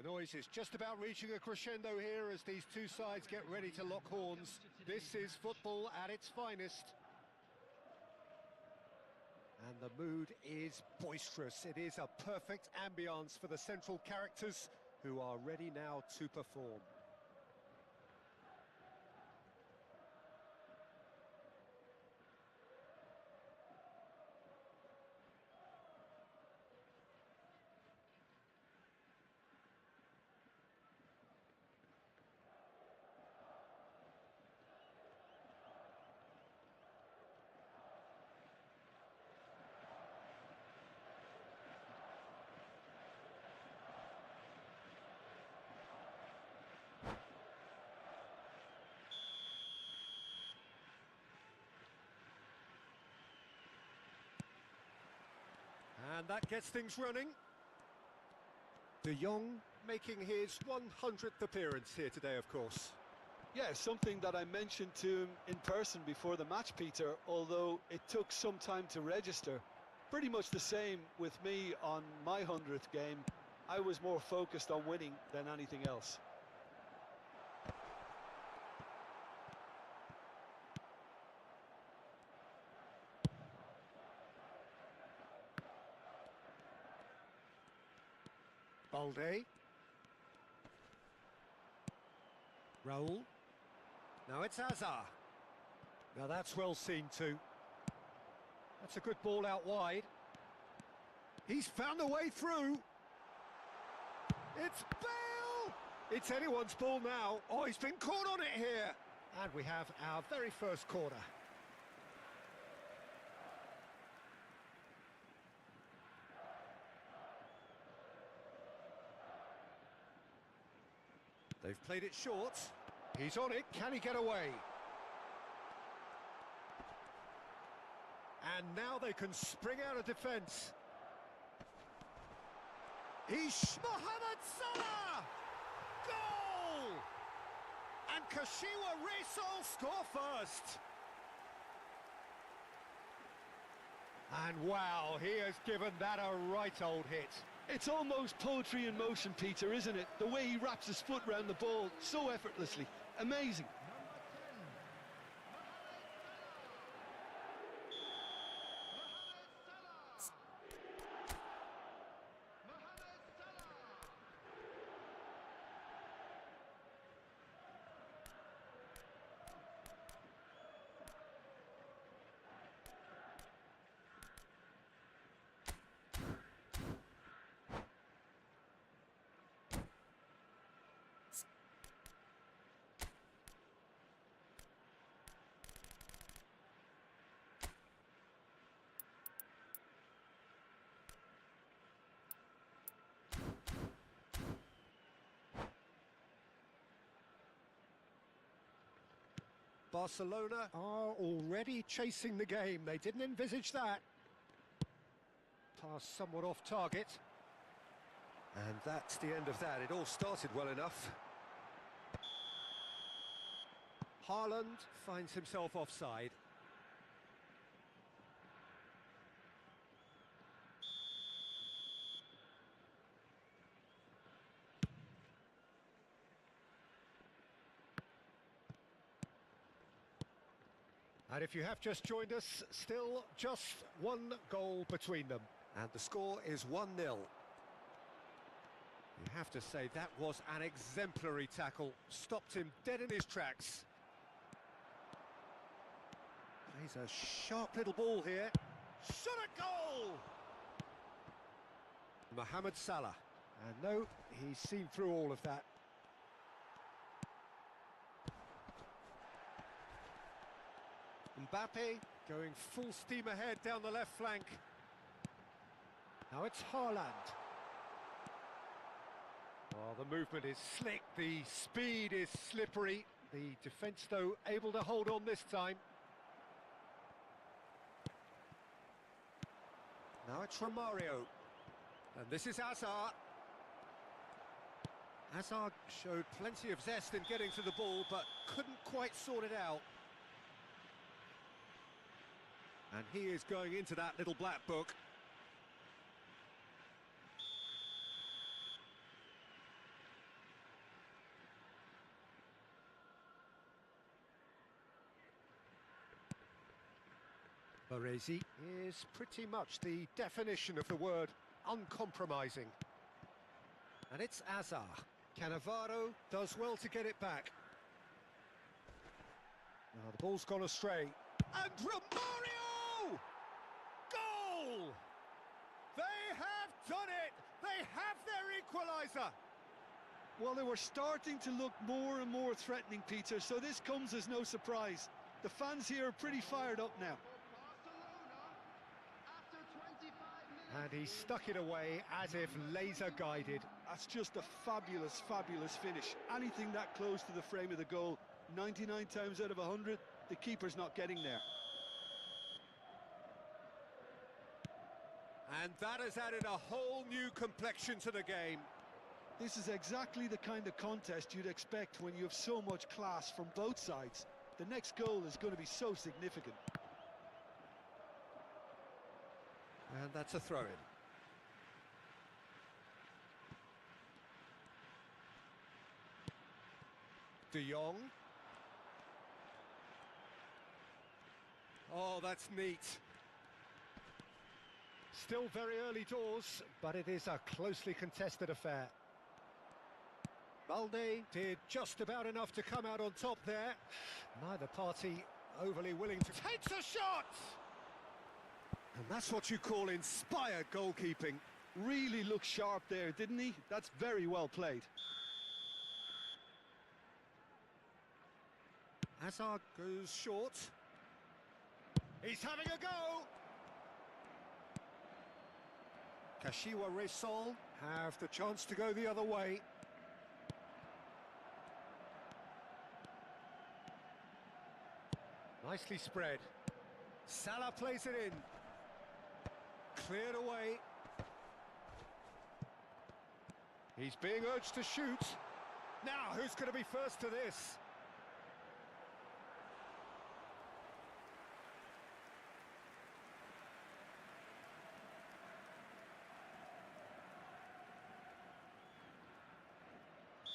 The noise is just about reaching a crescendo here as these two sides get ready to lock horns. This is football at its finest. And the mood is boisterous. It is a perfect ambience for the central characters who are ready now to perform. And that gets things running. De Jong making his 100th appearance here today, of course. Yeah, something that I mentioned to him in person before the match, Peter, although it took some time to register. Pretty much the same with me on my 100th game. I was more focused on winning than anything else. Balde. Raul. Now it's Hazard. Now that's well seen too. That's a good ball out wide. He's found a way through. It's Bale! It's anyone's ball now. Oh, he's been caught on it here. And we have our very first corner. They've played it short. He's on it. Can he get away? And now they can spring out of defence. He's Mohamed Salah! Goal! And Kashiwa Reysol score first. And wow, he has given that a right old hit. It's almost poetry in motion, Peter, isn't it? The way he wraps his foot round the ball so effortlessly. Amazing. Barcelona are already chasing the game. They didn't envisage that. Pass somewhat off target. And that's the end of that. It all started well enough. Haaland finds himself offside. And if you have just joined us, still just one goal between them. And the score is 1-0. You have to say that was an exemplary tackle. Stopped him dead in his tracks. Plays a sharp little ball here. Shot a goal! Mohamed Salah. And no, he's seen through all of that. Mbappe going full steam ahead down the left flank. Now it's Haaland. Oh, the movement is slick, the speed is slippery. The defence, though, able to hold on this time. Now it's Romario. And this is Hazard. Hazard showed plenty of zest in getting to the ball, but couldn't quite sort it out. And he is going into that little black book. Baresi is pretty much the definition of the word uncompromising. And it's Azar. Cannavaro does well to get it back. Now the ball's gone astray. And Romario! Goal! They have done it! They have their equaliser! Well, they were starting to look more and more threatening, Peter, so this comes as no surprise. The fans here are pretty fired up now. And he stuck it away as if laser-guided. That's just a fabulous, fabulous finish. Anything that close to the frame of the goal, 99 times out of 100, the keeper's not getting there. And that has added a whole new complexion to the game. This is exactly the kind of contest you'd expect when you have so much class from both sides. The next goal is going to be so significant. And that's a throw-in. De Jong. Oh, that's neat. Still very early doors, but it is a closely contested affair. Balde did just about enough to come out on top there. Neither party overly willing to... Takes a shot! And that's what you call inspired goalkeeping. Really looked sharp there, didn't he? That's very well played. Hazard goes short. He's having a go! Kashiwa Resol have the chance to go the other way. Nicely spread. Salah plays it in. Cleared away. He's being urged to shoot. Now, who's going to be first to this?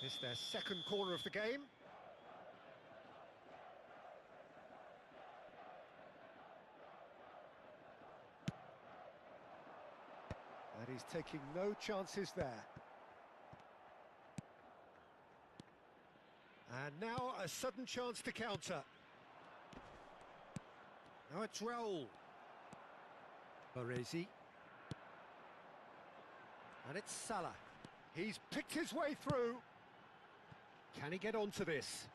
It's their second corner of the game. And he's taking no chances there. And now a sudden chance to counter. Now it's Raul. Baresi. And it's Salah. He's picked his way through. Can he get onto this?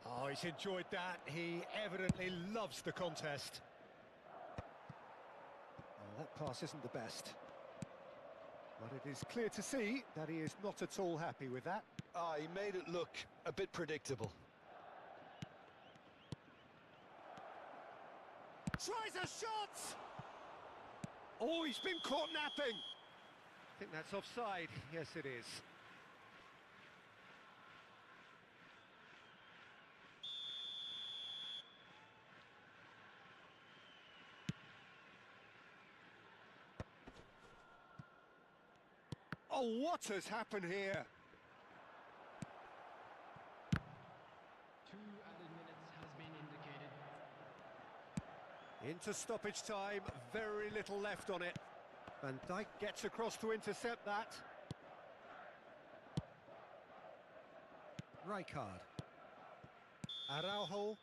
Oh, he's enjoyed that. He evidently loves the contest. Oh, that pass isn't the best. But it is clear to see that he is not at all happy with that. Ah, he made it look a bit predictable. Tries a shot! Oh, he's been caught napping. I think that's offside. Yes, it is. Oh, what has happened here? 2 added minutes has been indicated. Into stoppage time, very little left on it. Van Dijk gets across to intercept that. Rijkaard. Araujo.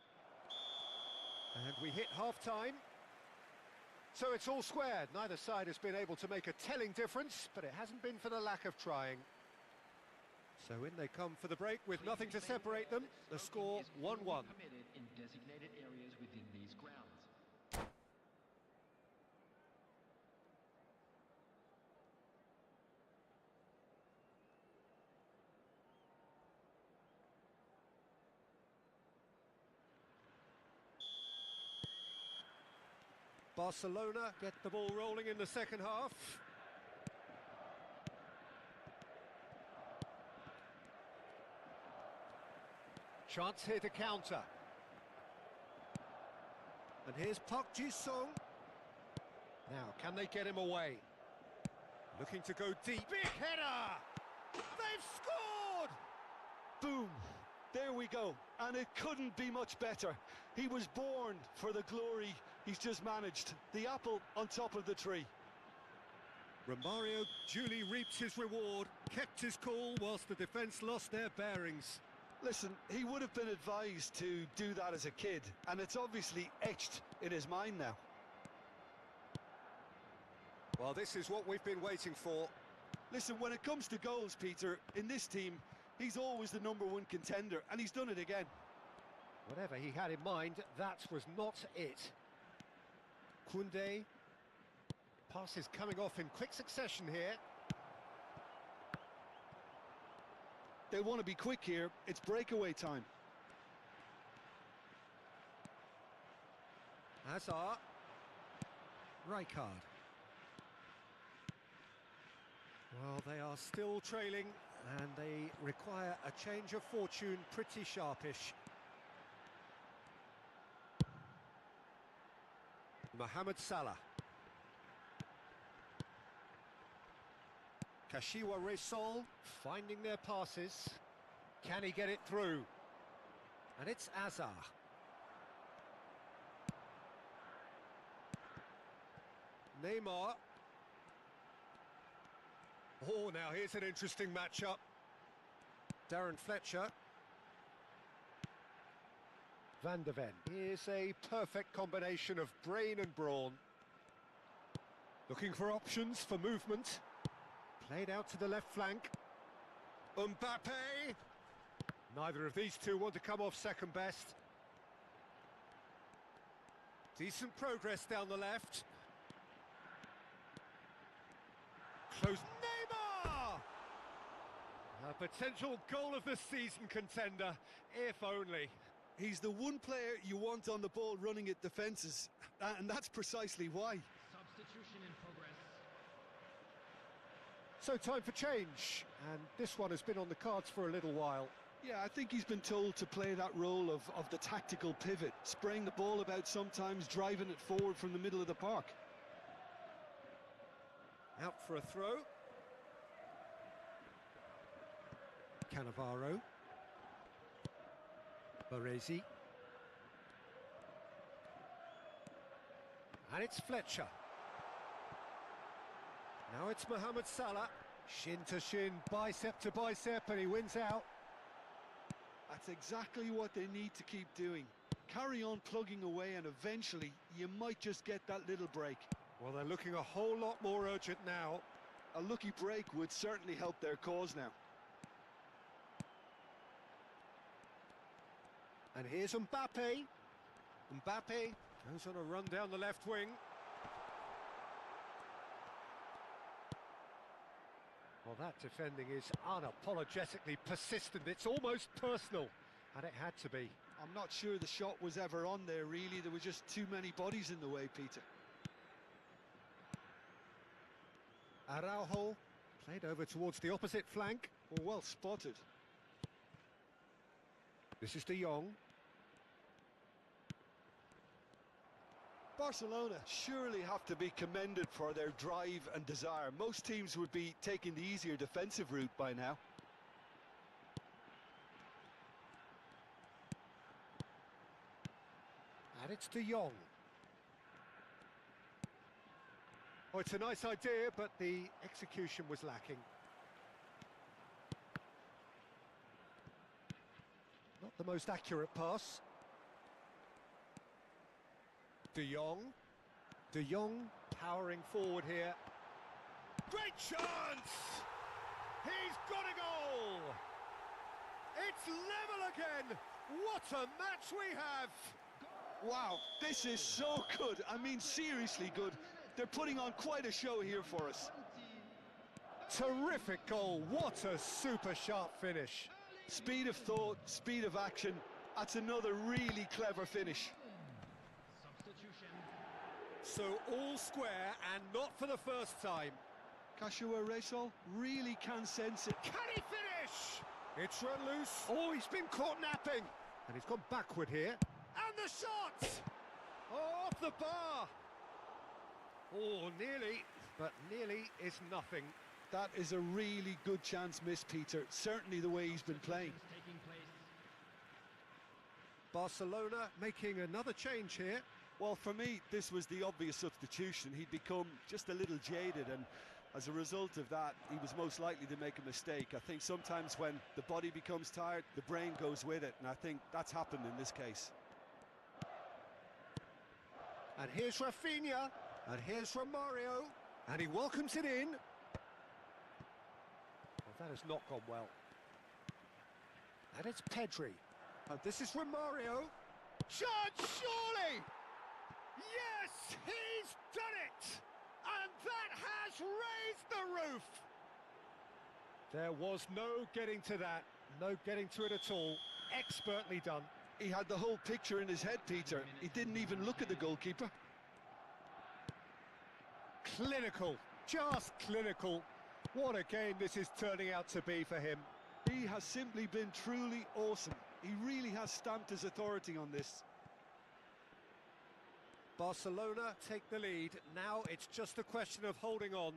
And we hit half-time. So it's all squared. Neither side has been able to make a telling difference, but it hasn't been for the lack of trying. So in they come for the break with nothing to separate them. The score 1-1. Permitted in designated areas within these grounds. Barcelona get the ball rolling in the second half. Chance here to counter. And here's Park Ji-sung. Now, can they get him away? Looking to go deep. Big header! They've scored! Boom! There we go. And it couldn't be much better. He was born for the glory he's just managed. The apple on top of the tree. Romario duly reaps his reward, kept his cool whilst the defence lost their bearings. Listen, he would have been advised to do that as a kid, and it's obviously etched in his mind now. Well, this is what we've been waiting for. Listen, when it comes to goals, Peter, in this team, he's always the #1 contender, and he's done it again. Whatever he had in mind, that was not it. Koundé. Passes coming off in quick succession here. They want to be quick here. It's breakaway time. Hazard. Rijkaard. Well, they are still trailing, and they require a change of fortune pretty sharpish. Mohamed Salah. Kashiwa Resol finding their passes. Can he get it through? And it's Azar. Neymar. Oh, now here's an interesting matchup. Darren Fletcher. Van de Ven. Here's a perfect combination of brain and brawn. Looking for options for movement. Played out to the left flank. Mbappe! Neither of these two want to come off second best. Decent progress down the left. Close. Neymar! A potential goal of the season contender, if only. He's the one player you want on the ball running at defences, and that's precisely why. Substitution in progress. So time for change, and this one has been on the cards for a little while. Yeah, I think he's been told to play that role of the tactical pivot, spraying the ball about sometimes, driving it forward from the middle of the park. Out for a throw. Cannavaro. Baresi. And it's Fletcher. Now it's Mohamed Salah. Shin to shin, bicep to bicep, and he wins out. That's exactly what they need to keep doing. Carry on plugging away, and eventually you might just get that little break. Well, they're looking a whole lot more urgent now. A lucky break would certainly help their cause now. And here's Mbappe. Mbappe goes on a run down the left wing. Well, that defending is unapologetically persistent. It's almost personal, and it had to be. I'm not sure the shot was ever on there, really. There were just too many bodies in the way, Peter. Araujo played over towards the opposite flank. Well spotted. This is De Jong. Barcelona surely have to be commended for their drive and desire. Most teams would be taking the easier defensive route by now. And it's De Jong. Oh, it's a nice idea, but the execution was lacking. Not the most accurate pass. De Jong. De Jong powering forward here. Great chance! He's got a goal! It's level again! What a match we have! Wow, this is so good. I mean, seriously good. They're putting on quite a show here for us. Terrific goal. What a super sharp finish. Speed of thought, speed of action. That's another really clever finish. Substitution. So all square, and not for the first time. Kashiwa Resol really can sense it. Can he finish? It's run loose. Oh, he's been caught napping. And he's gone backward here. And the shot! Oh, off the bar. Oh, nearly, but nearly is nothing. That is a really good chance missed, Peter. Certainly the way he's been playing. Taking place. Barcelona making another change here. Well, for me, this was the obvious substitution. He'd become just a little jaded, and as a result of that, he was most likely to make a mistake. I think sometimes when the body becomes tired, the brain goes with it, and I think that's happened in this case. And here's Rafinha, and here's Romario, and he welcomes it in. Well, that has not gone well. And it's Pedri. And this is Romario. Chance, surely! Yes, he's done it! And that has raised the roof! There was no getting to that, no getting to it at all. Expertly done. He had the whole picture in his head, Peter. He didn't even look at the goalkeeper. Clinical, just clinical. What a game this is turning out to be for him. He has simply been truly awesome. He really has stamped his authority on this. Barcelona take the lead. Now it's just a question of holding on.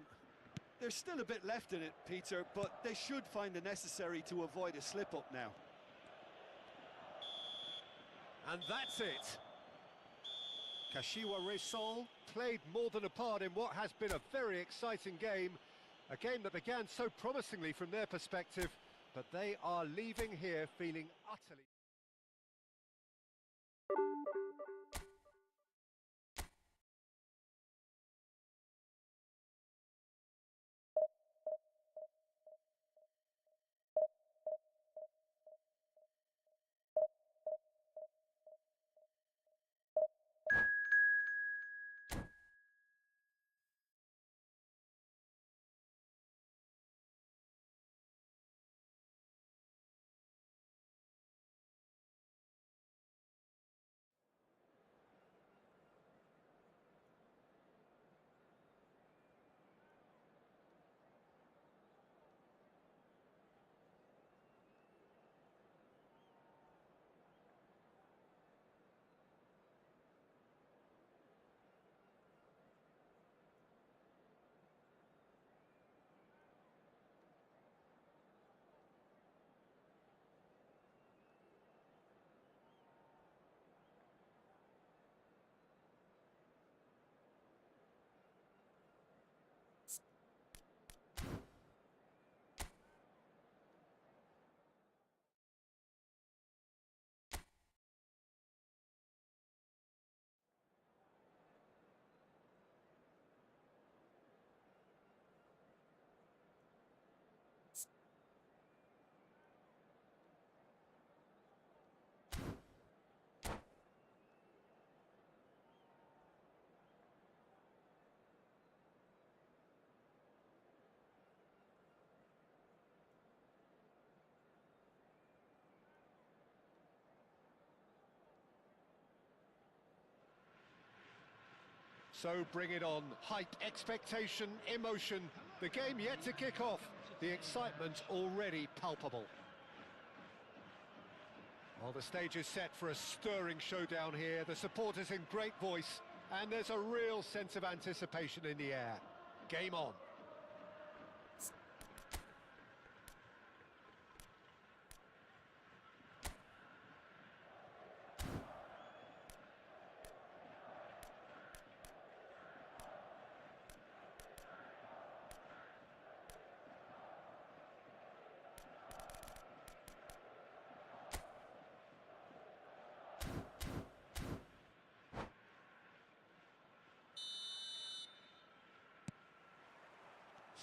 There's still a bit left in it, Peter, but they should find the necessary to avoid a slip-up now. And that's it. Kashiwa Reysol played more than a part in what has been a very exciting game. A game that began so promisingly from their perspective, but they are leaving here feeling utterly... So bring it on. Hype, expectation, emotion. The game yet to kick off. The excitement already palpable. Well, the stage is set for a stirring showdown here. The supporters in great voice, and there's a real sense of anticipation in the air. Game on.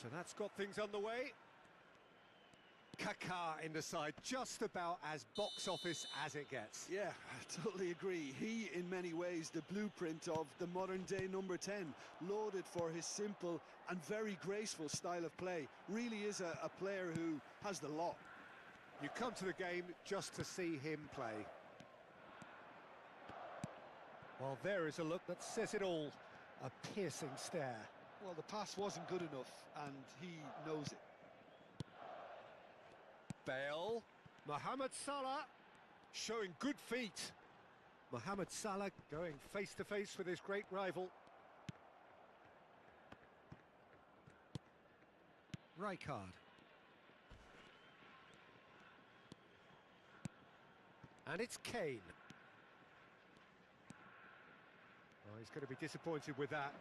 So that's got things underway. Kaká in the side, just about as box office as it gets. Yeah, I totally agree. He, in many ways, the blueprint of the modern-day number 10, lauded for his simple and very graceful style of play. Really is a player who has the lot. You come to the game just to see him play. Well, there is a look that says it all. A piercing stare. Well, the pass wasn't good enough, and he knows it. Bale, Mohamed Salah, showing good feet. Mohamed Salah going face-to-face with his great rival. Rijkaard. And it's Kane. Oh, he's going to be disappointed with that.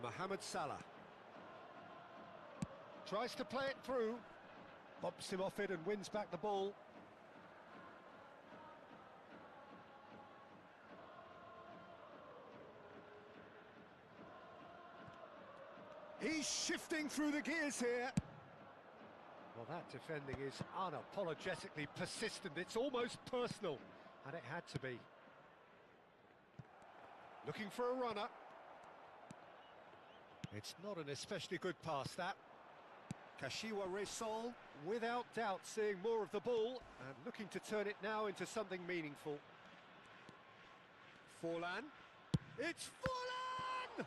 Mohamed Salah. Tries to play it through. Bobs him off it and wins back the ball. He's shifting through the gears here. Well, that defending is unapologetically persistent. It's almost personal, and it had to be. Looking for a runner. It's not an especially good pass, that. Kashiwa Resol, without doubt, seeing more of the ball and looking to turn it now into something meaningful. Forlan. It's Forlan!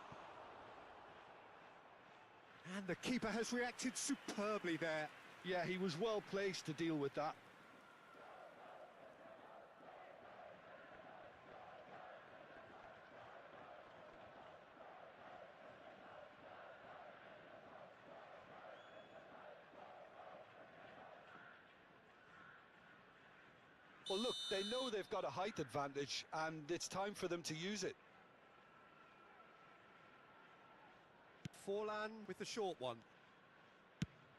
And the keeper has reacted superbly there. Yeah, he was well placed to deal with that. Well, look, they know they've got a height advantage, and it's time for them to use it. Forlan with the short one.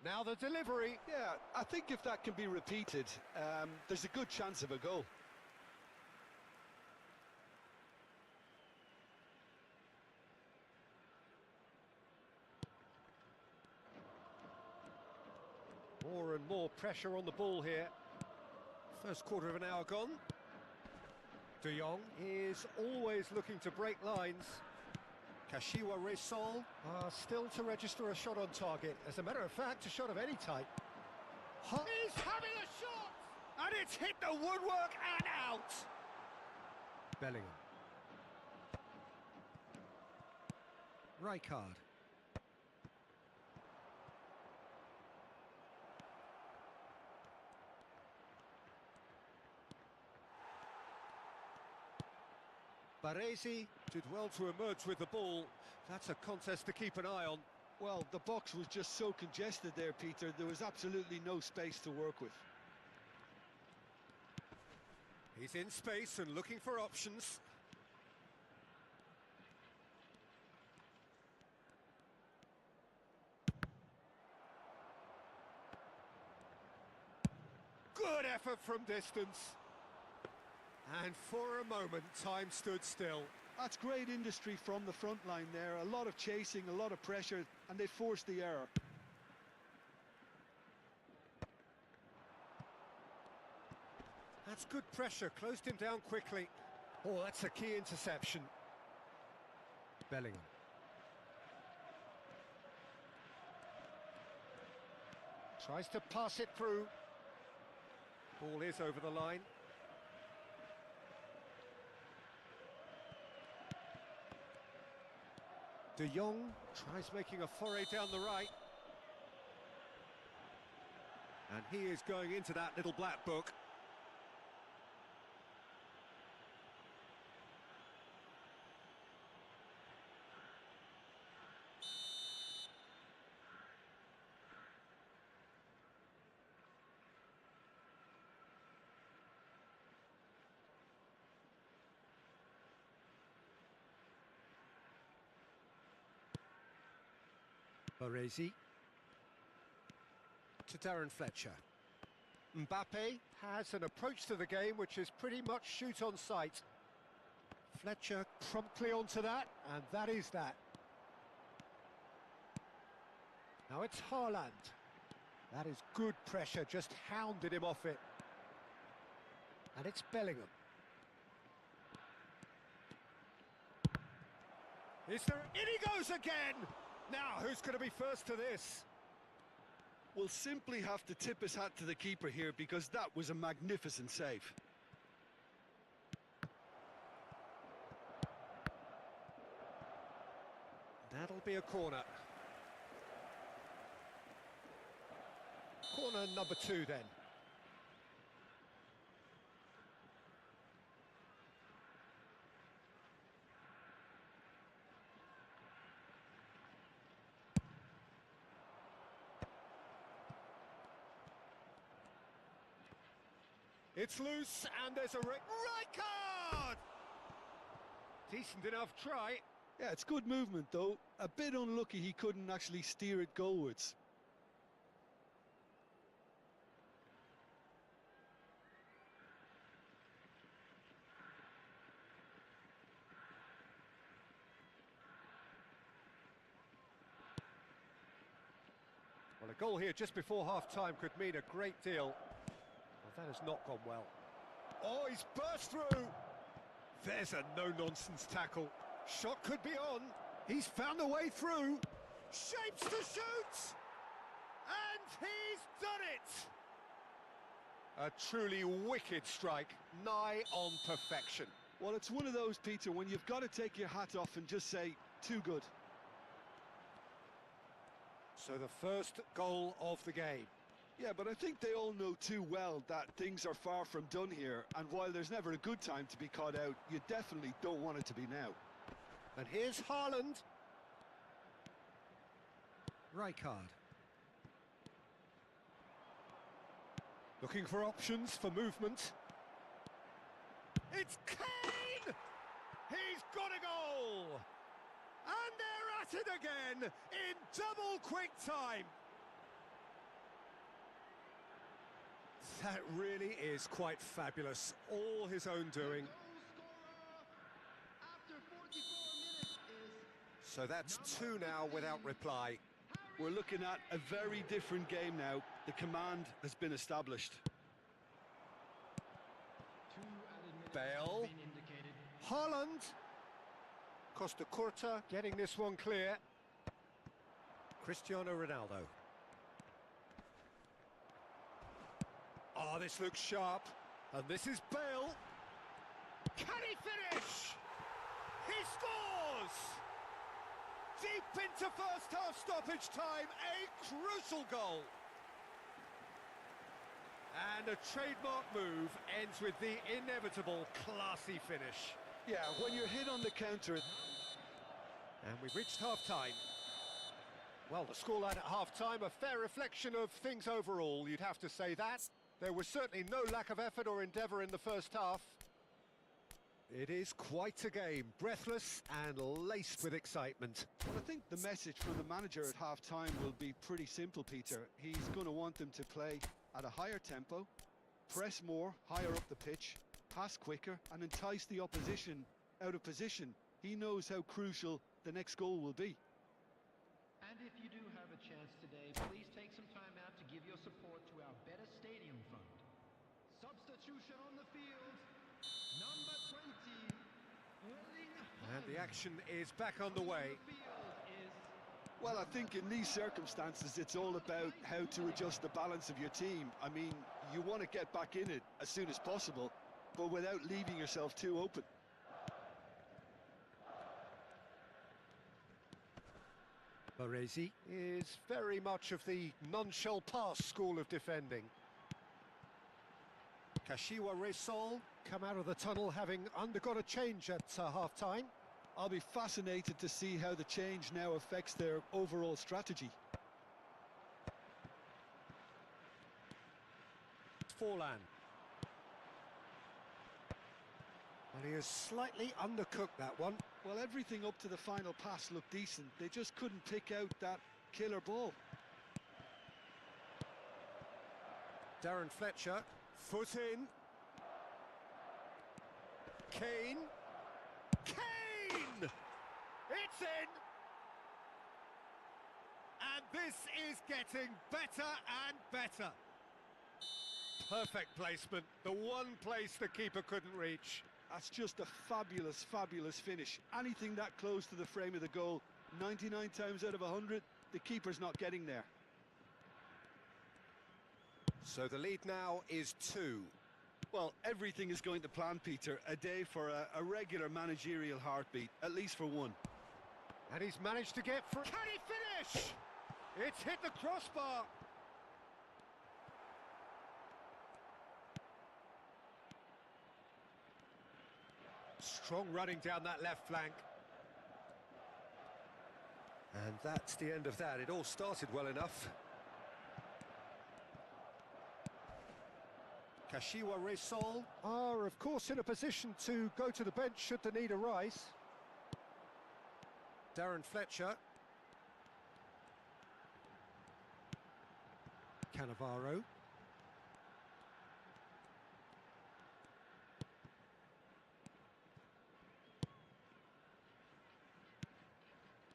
Now the delivery. Yeah, I think if that can be repeated, there's a good chance of a goal. More and more pressure on the ball here. First quarter of an hour gone. De Jong is always looking to break lines. Kashiwa Resol still to register a shot on target. As a matter of fact, a shot of any type. He's having a shot! And it's hit the woodwork and out! Bellingham. Rijkaard. Baresi did well to emerge with the ball. That's a contest to keep an eye on. Well, the box was just so congested there, Peter. There was absolutely no space to work with. He's in space and looking for options. Good effort from distance. And for a moment, time stood still. That's great industry from the front line there. A lot of chasing, a lot of pressure, and they forced the error. That's good pressure, closed him down quickly. Oh, that's a key interception. Bellingham. Tries to pass it through. Ball is over the line. De Jong tries making a foray down the right. And he is going into that little black book. Baresi to Darren Fletcher. Mbappe has an approach to the game which is pretty much shoot on sight. Fletcher promptly onto that, and that is that. Now it's Haaland. That is good pressure, just hounded him off it. And it's Bellingham. Is there... In he goes again! Now, who's going to be first to this? We'll simply have to tip his hat to the keeper here because that was a magnificent save. That'll be a corner. Corner number 2 then. It's loose, and there's a right card! Decent enough try. Yeah, it's good movement, though. A bit unlucky he couldn't actually steer it goalwards. Well, a goal here just before half-time could mean a great deal. Well, that has not gone well. Oh, he's burst through! There's a no-nonsense tackle. Shot could be on. He's found a way through. Shapes to shoot! And he's done it! A truly wicked strike, nigh on perfection. Well, it's one of those, Peter, when you've got to take your hat off and just say, too good. So the first goal of the game. Yeah, but I think they all know too well that things are far from done here, and while there's never a good time to be caught out, you definitely don't want it to be now. And here's Haaland. Rijkaard. Looking for options for movement. It's Kane! He's got a goal! And they're at it again in double quick time. That really is quite fabulous. All his own doing. So that's 2 now without reply. We're looking at a very different game now. The command has been established. Bale. Haaland. Costa Curta getting this one clear. Cristiano Ronaldo. Oh, this looks sharp. And this is Bale. Can he finish? He scores! Deep into first half stoppage time, a crucial goal. And a trademark move ends with the inevitable classy finish. Yeah, when you're hit on the counter... And we've reached half-time. Well, the scoreline at half-time, a fair reflection of things overall, you'd have to say that. There was certainly no lack of effort or endeavour in the first half. It is quite a game, breathless and laced with excitement. Well, I think the message from the manager at half-time will be pretty simple, Peter. He's going to want them to play at a higher tempo, press more, higher up the pitch, pass quicker and entice the opposition out of position. He knows how crucial the next goal will be. And if you do have a chance today, please take some time out to give your support to our Better Stadium Fund. Substitution on the field, number 20. And the action is back on the way. Well, I think in these circumstances, it's all about how to adjust the balance of your team. I mean, you want to get back in it as soon as possible, but without leaving yourself too open. Baresi is very much of the none-shall-pass school of defending. Kashiwa Resol come out of the tunnel having undergone a change at half-time. I'll be fascinated to see how the change now affects their overall strategy. Forlan. And he has slightly undercooked that one. Well, everything up to the final pass looked decent. They just couldn't pick out that killer ball. Darren Fletcher, foot in. Kane. Kane! It's in! And this is getting better and better. Perfect placement, the one place the keeper couldn't reach. That's just a fabulous, fabulous finish. Anything that close to the frame of the goal, 99 times out of 100, the keeper's not getting there. So the lead now is 2. Well, everything is going to plan, Peter. A day for a regular managerial heartbeat, at least for one. And he's managed to get through. Can he finish? It's hit the crossbar. Strong running down that left flank. And that's the end of that. It all started well enough. Kashiwa Resol are, of course, in a position to go to the bench should the need arise. Darren Fletcher. Cannavaro.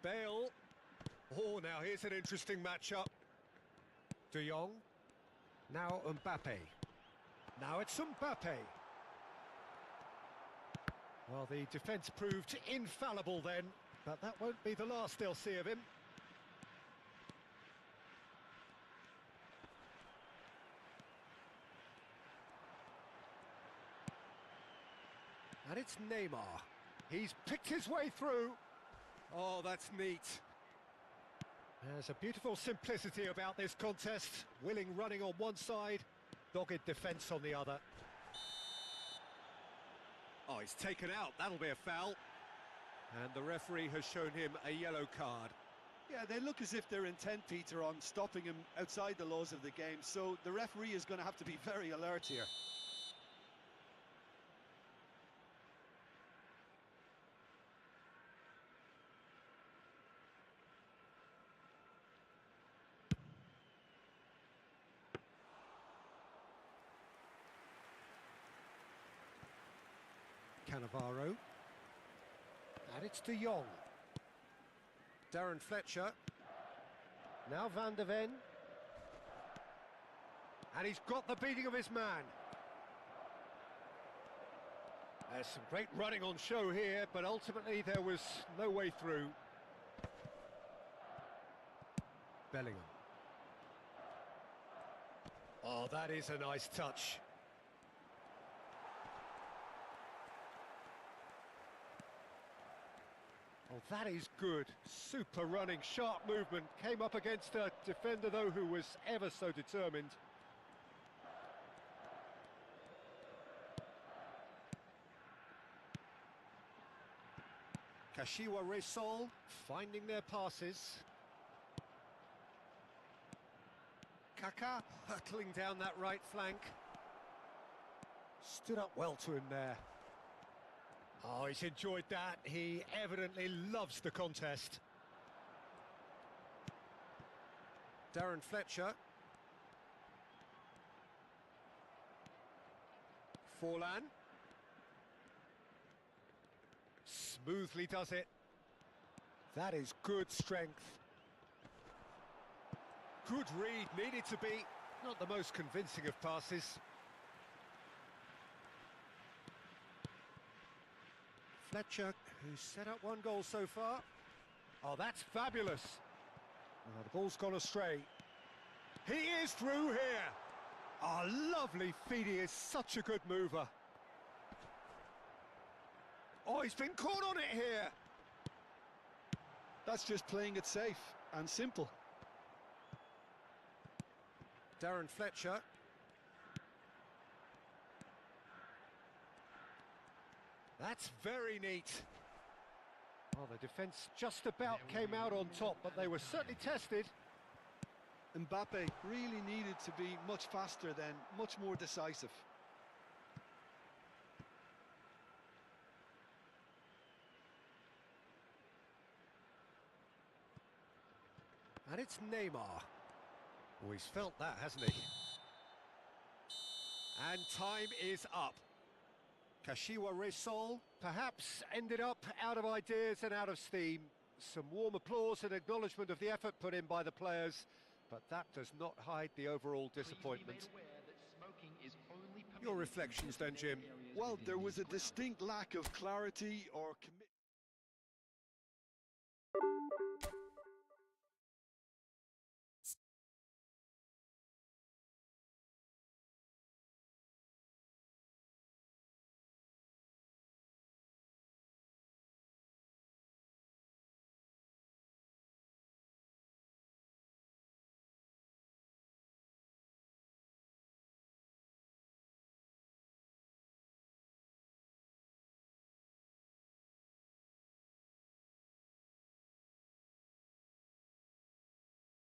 Bale. Oh, now here's an interesting matchup. De Jong. Now Mbappe. Now it's Mbappe. Well, the defence proved infallible then, but that won't be the last they'll see of him. And it's Neymar. He's picked his way through. Oh, that's neat. There's a beautiful simplicity about this contest. Willing running on one side, dogged defence on the other. Oh, he's taken out. That'll be a foul. And the referee has shown him a yellow card. Yeah, they look as if they're intent, Peter, on stopping him outside the laws of the game, so the referee is going to have to be very alert here. Cannavaro. And it's De Jong. Darren Fletcher. Now Van der Ven. And he's got the beating of his man. There's some great running on show here, but ultimately there was no way through. Bellingham. Oh, that is a nice touch. Oh, that is good. Super running, sharp movement. Came up against a defender, though, who was ever so determined. Kashiwa Resol finding their passes. Kaka hurtling down that right flank. Stood up well to him there. Oh, he's enjoyed that. He evidently loves the contest. Darren Fletcher. Forlan. Smoothly does it. That is good strength. Good read, needed to be. Not the most convincing of passes. Fletcher, who's set up one goal so far. Oh, that's fabulous. Oh, the ball's gone astray. He is through here. Oh, lovely feed. He is such a good mover. Oh, he's been caught on it here. That's just playing it safe and simple. Darren Fletcher. That's very neat. Oh, the defence just about came out on top, but they were certainly tested. Mbappe really needed to be much faster then, much more decisive. And it's Neymar. Oh, he's felt that, hasn't he? And time is up. Kashiwa Resol perhaps ended up out of ideas and out of steam. Some warm applause and acknowledgement of the effort put in by the players, but that does not hide the overall disappointment. Your reflections then, Jim? Well, there was a distinct lack of clarity or commitment.